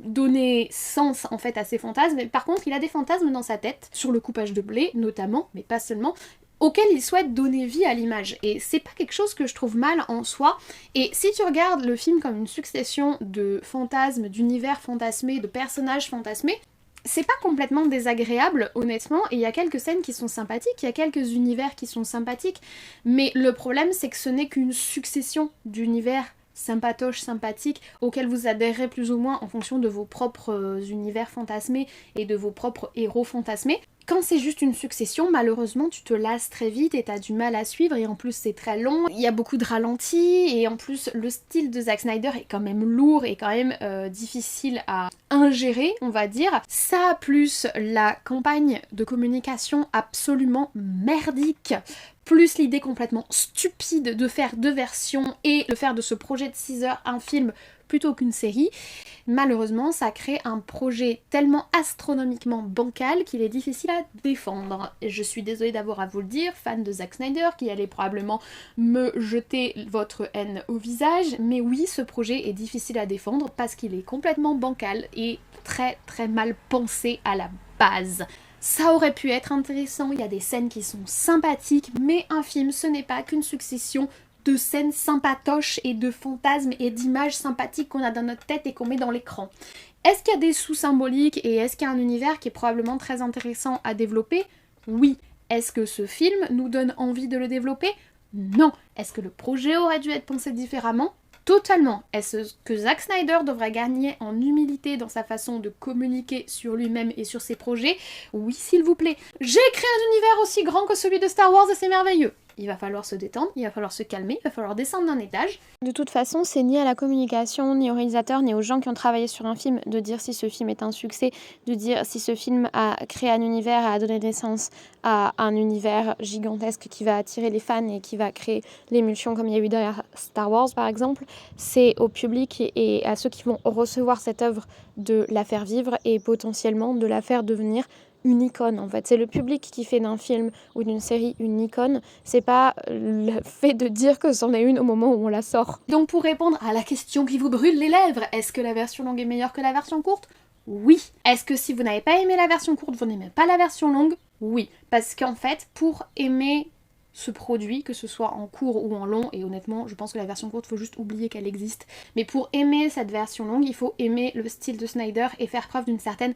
donner sens en fait à ses fantasmes. Par contre il a des fantasmes dans sa tête, sur le coupage de blé notamment, mais pas seulement, auquel il souhaite donner vie à l'image. Et c'est pas quelque chose que je trouve mal en soi. Et si tu regardes le film comme une succession de fantasmes, d'univers fantasmés, de personnages fantasmés, c'est pas complètement désagréable, honnêtement, et il y a quelques scènes qui sont sympathiques, il y a quelques univers qui sont sympathiques, mais le problème c'est que ce n'est qu'une succession d'univers sympatoches, sympathiques, auxquels vous adhérez plus ou moins en fonction de vos propres univers fantasmés et de vos propres héros fantasmés. Quand c'est juste une succession, malheureusement, tu te lasses très vite et t'as du mal à suivre, et en plus c'est très long, il y a beaucoup de ralentis, et en plus le style de Zack Snyder est quand même lourd et quand même difficile à ingérer, on va dire. Ça, plus la campagne de communication absolument merdique, plus l'idée complètement stupide de faire 2 versions et de faire de ce projet de 6 heures un film plutôt qu'une série, malheureusement ça crée un projet tellement astronomiquement bancal qu'il est difficile à défendre. Et je suis désolée d'avoir à vous le dire, fan de Zack Snyder, qui allait probablement me jeter votre haine au visage, mais oui, ce projet est difficile à défendre parce qu'il est complètement bancal et très très mal pensé à la base. Ça aurait pu être intéressant, il y a des scènes qui sont sympathiques, mais un film ce n'est pas qu'une succession de scènes sympatoches et de fantasmes et d'images sympathiques qu'on a dans notre tête et qu'on met dans l'écran. Est-ce qu'il y a des sous-symboliques et est-ce qu'il y a un univers qui est probablement très intéressant à développer? Oui. Est-ce que ce film nous donne envie de le développer? Non. Est-ce que le projet aurait dû être pensé différemment? Totalement. Est-ce que Zack Snyder devrait gagner en humilité dans sa façon de communiquer sur lui-même et sur ses projets? Oui, s'il vous plaît. J'ai créé un univers aussi grand que celui de Star Wars et c'est merveilleux. Il va falloir se détendre, il va falloir se calmer, il va falloir descendre d'un étage. De toute façon, c'est ni à la communication, ni au réalisateur, ni aux gens qui ont travaillé sur un film de dire si ce film est un succès, de dire si ce film a créé un univers, a donné naissance à un univers gigantesque qui va attirer les fans et qui va créer l'émulsion comme il y a eu derrière Star Wars par exemple. C'est au public et à ceux qui vont recevoir cette œuvre de la faire vivre et potentiellement de la faire devenir une icône en fait. C'est le public qui fait d'un film ou d'une série une icône, c'est pas le fait de dire que c'en est une au moment où on la sort. Donc pour répondre à la question qui vous brûle les lèvres, est-ce que la version longue est meilleure que la version courte? Oui. Est-ce que si vous n'avez pas aimé la version courte, vous n'aimez pas la version longue? Oui. Parce qu'en fait, pour aimer ce produit, que ce soit en court ou en long, et honnêtement, je pense que la version courte, il faut juste oublier qu'elle existe, mais pour aimer cette version longue, il faut aimer le style de Snyder et faire preuve d'une certaine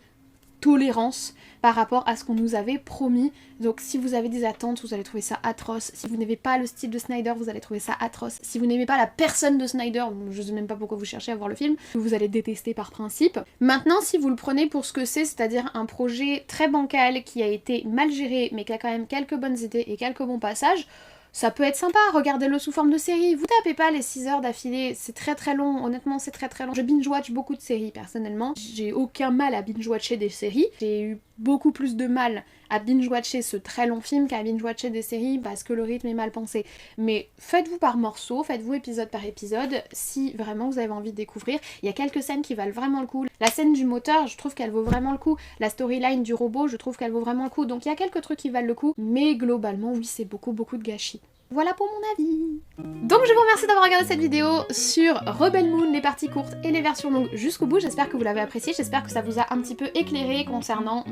tolérance par rapport à ce qu'on nous avait promis. Donc si vous avez des attentes, vous allez trouver ça atroce. Si vous n'aimez pas le style de Snyder, vous allez trouver ça atroce. Si vous n'aimez pas la personne de Snyder, je sais même pas pourquoi vous cherchez à voir le film, vous allez détester par principe. Maintenant, si vous le prenez pour ce que c'est-à-dire un projet très bancal qui a été mal géré mais qui a quand même quelques bonnes idées et quelques bons passages, ça peut être sympa, regardez-le sous forme de série. Vous tapez pas les 6 heures d'affilée, c'est très très long, honnêtement c'est très très long. Je binge-watch beaucoup de séries personnellement, j'ai aucun mal à binge-watcher des séries. J'ai eu beaucoup plus de mal à binge-watcher ce très long film qu'à binge-watcher des séries parce que le rythme est mal pensé. Mais faites-vous par morceaux, faites-vous épisode par épisode, si vraiment vous avez envie de découvrir. Il y a quelques scènes qui valent vraiment le coup. La scène du moteur, je trouve qu'elle vaut vraiment le coup. La storyline du robot, je trouve qu'elle vaut vraiment le coup. Donc il y a quelques trucs qui valent le coup, mais globalement, oui, c'est beaucoup de gâchis. Voilà pour mon avis. Donc je vous remercie d'avoir regardé cette vidéo sur Rebel Moon, les parties courtes et les versions longues jusqu'au bout. J'espère que vous l'avez apprécié, j'espère que ça vous a un petit peu éclairé concernant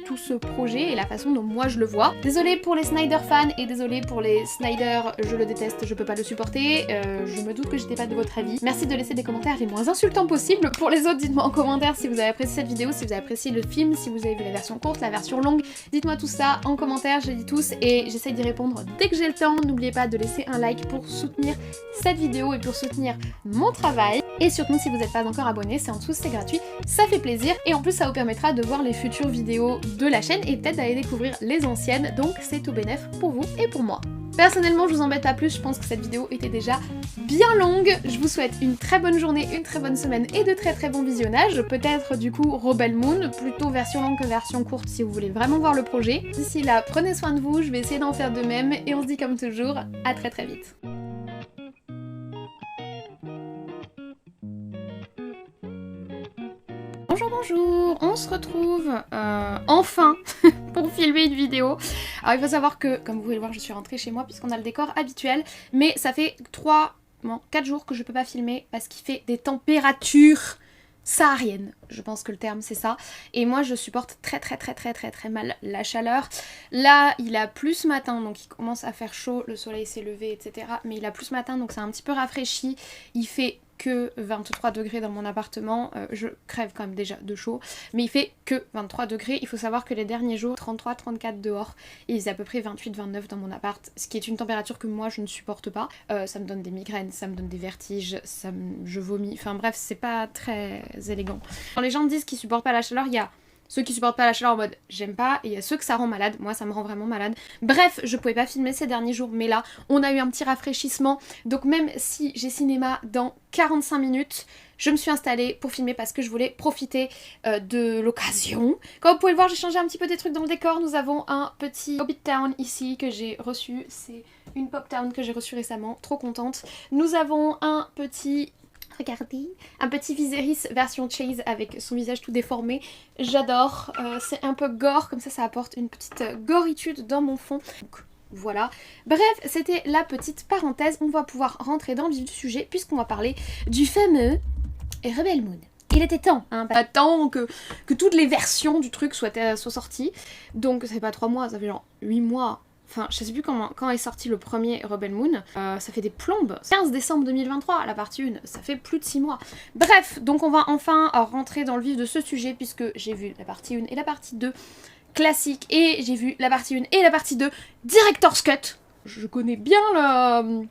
tout ce projet et la façon dont moi je le vois. Désolée pour les Snyder fans et désolée pour les Snyder, je le déteste, je peux pas le supporter. Je me doute que j'étais pas de votre avis. Merci de laisser des commentaires les moins insultants possibles. Pour les autres, dites-moi en commentaire si vous avez apprécié cette vidéo, si vous avez apprécié le film, si vous avez vu la version courte, la version longue. Dites-moi tout ça en commentaire, je les lis tous et j'essaie d'y répondre dès que j'ai le temps. N'oubliez pas de laisser un like pour soutenir cette vidéo et pour soutenir mon travail. Et surtout, si vous n'êtes pas encore abonné, c'est en dessous, c'est gratuit, ça fait plaisir. Et en plus, ça vous permettra de voir les futures vidéos de la chaîne et peut-être d'aller découvrir les anciennes. Donc c'est tout bénef pour vous et pour moi. Personnellement, je vous embête pas plus, je pense que cette vidéo était déjà bien longue. Je vous souhaite une très bonne journée, une très bonne semaine et de très bons visionnages. Peut-être du coup Rebel Moon, plutôt version longue que version courte si vous voulez vraiment voir le projet. D'ici là, prenez soin de vous, je vais essayer d'en faire de même et on se dit comme toujours, à très vite. Bonjour, on se retrouve enfin pour filmer une vidéo. Alors il faut savoir que, comme vous pouvez le voir, je suis rentrée chez moi puisqu'on a le décor habituel, mais ça fait 4 jours que je peux pas filmer parce qu'il fait des températures sahariennes. Je pense que le terme c'est ça. Et moi je supporte très mal la chaleur. Là il a plu ce matin donc il commence à faire chaud, le soleil s'est levé etc. Mais il a plu ce matin donc c'est un petit peu rafraîchi. Il fait que 23 degrés dans mon appartement, je crève quand même déjà de chaud, mais il fait que 23 degrés. Il faut savoir que les derniers jours, 33-34 dehors, et il faisait à peu près 28-29 dans mon appart, ce qui est une température que moi je ne supporte pas. Ça me donne des migraines, ça me donne des vertiges, je vomis, enfin bref, c'est pas très élégant. Quand les gens me disent qu'ils supportent pas la chaleur, il y a ceux qui supportent pas la chaleur en mode j'aime pas, et il y a ceux que ça rend malade, moi ça me rend vraiment malade. Bref, je pouvais pas filmer ces derniers jours, mais là on a eu un petit rafraîchissement, donc même si j'ai cinéma dans 45 minutes, je me suis installée pour filmer parce que je voulais profiter de l'occasion. Comme vous pouvez le voir, j'ai changé un petit peu des trucs dans le décor. Nous avons un petit Hobbit Town ici que j'ai reçu, c'est une Pop Town que j'ai reçue récemment, trop contente. Nous avons un petit... Regardez, un petit Viserys version Chase avec son visage tout déformé. J'adore, c'est un peu gore, comme ça apporte une petite goritude dans mon fond. Donc, voilà. Bref, c'était la petite parenthèse. On va pouvoir rentrer dans le vif du sujet puisqu'on va parler du fameux Rebel Moon. Il était temps, hein, pas temps que toutes les versions du truc soient sorties. Donc ça fait pas 3 mois, ça fait genre 8 mois. Enfin, je sais plus quand est sorti le premier Rebel Moon, ça fait des plombes. 15 décembre 2023, la partie 1, ça fait plus de 6 mois. Bref, donc on va enfin rentrer dans le vif de ce sujet puisque j'ai vu la partie 1 et la partie 2 classique et j'ai vu la partie 1 et la partie 2 Director's Cut. Je connais bien le...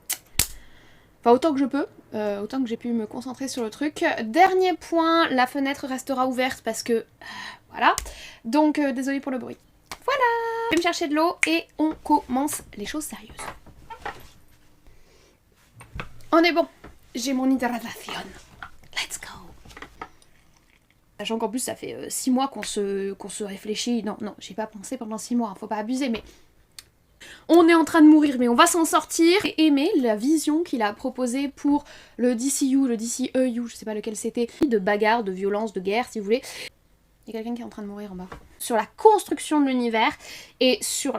Enfin, autant que je peux, autant que j'ai pu me concentrer sur le truc. Dernier point, la fenêtre restera ouverte parce que... voilà. Donc, désolée pour le bruit. Voilà! Je vais me chercher de l'eau et on commence les choses sérieuses. On est bon. J'ai mon hydratation. Let's go! Sachant qu'en plus, ça fait 6 mois qu'on se réfléchit. Non, j'ai pas pensé pendant 6 mois, faut pas abuser, mais... On est en train de mourir, mais on va s'en sortir. J'ai aimé la vision qu'il a proposée pour le DCU, le DCEU, je sais pas lequel c'était, de bagarre, de violence, de guerre, si vous voulez. Il y a quelqu'un qui est en train de mourir en bas. Sur la construction de l'univers et sur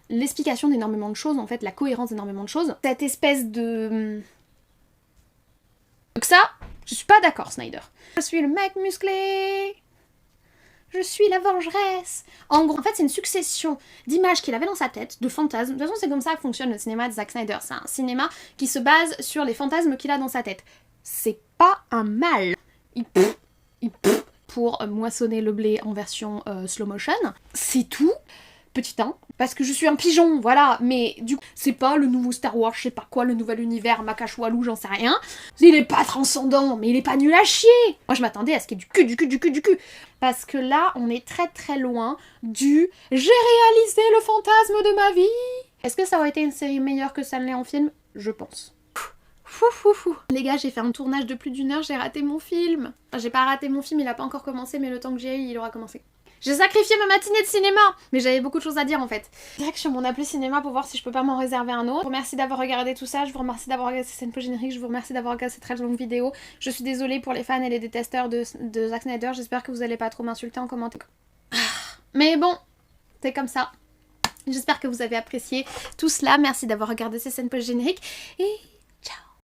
l'explication d'énormément de choses, en fait, la cohérence d'énormément de choses. Cette espèce de... Donc ça, je suis pas d'accord, Snyder. Je suis le mec musclé. Je suis la vengeresse. En gros, en fait, c'est une succession d'images qu'il avait dans sa tête, de fantasmes. De toute façon, c'est comme ça que fonctionne le cinéma de Zack Snyder. C'est un cinéma qui se base sur les fantasmes qu'il a dans sa tête. C'est pas un mal. Il pour moissonner le blé en version slow motion. C'est tout. Petit 1, parce que je suis un pigeon, voilà, mais du coup, c'est pas le nouveau Star Wars, je sais pas quoi, le nouvel univers, Makashwalou, j'en sais rien. Il est pas transcendant, mais il est pas nul à chier. Moi, je m'attendais à ce qu'il y ait du cul. Parce que là, on est très loin du « j'ai réalisé le fantasme de ma vie ». Est-ce que ça aurait été une série meilleure que ça ne l'est en film? Je pense. Les gars, j'ai fait un tournage de plus d'1 heure, j'ai raté mon film. Enfin, j'ai pas raté mon film, il a pas encore commencé, mais le temps que j'ai eu, il aura commencé. J'ai sacrifié ma matinée de cinéma, mais j'avais beaucoup de choses à dire en fait. Direct sur mon appli cinéma pour voir si je peux pas m'en réserver un autre. Je vous remercie d'avoir regardé tout ça, je vous remercie d'avoir regardé cette scène post-générique, je vous remercie d'avoir regardé cette très longue vidéo. Je suis désolée pour les fans et les détesteurs de Zack Snyder, j'espère que vous allez pas trop m'insulter en commentaire. Mais bon, c'est comme ça. J'espère que vous avez apprécié tout cela, merci d'avoir regardé ces scènes post-génériques et...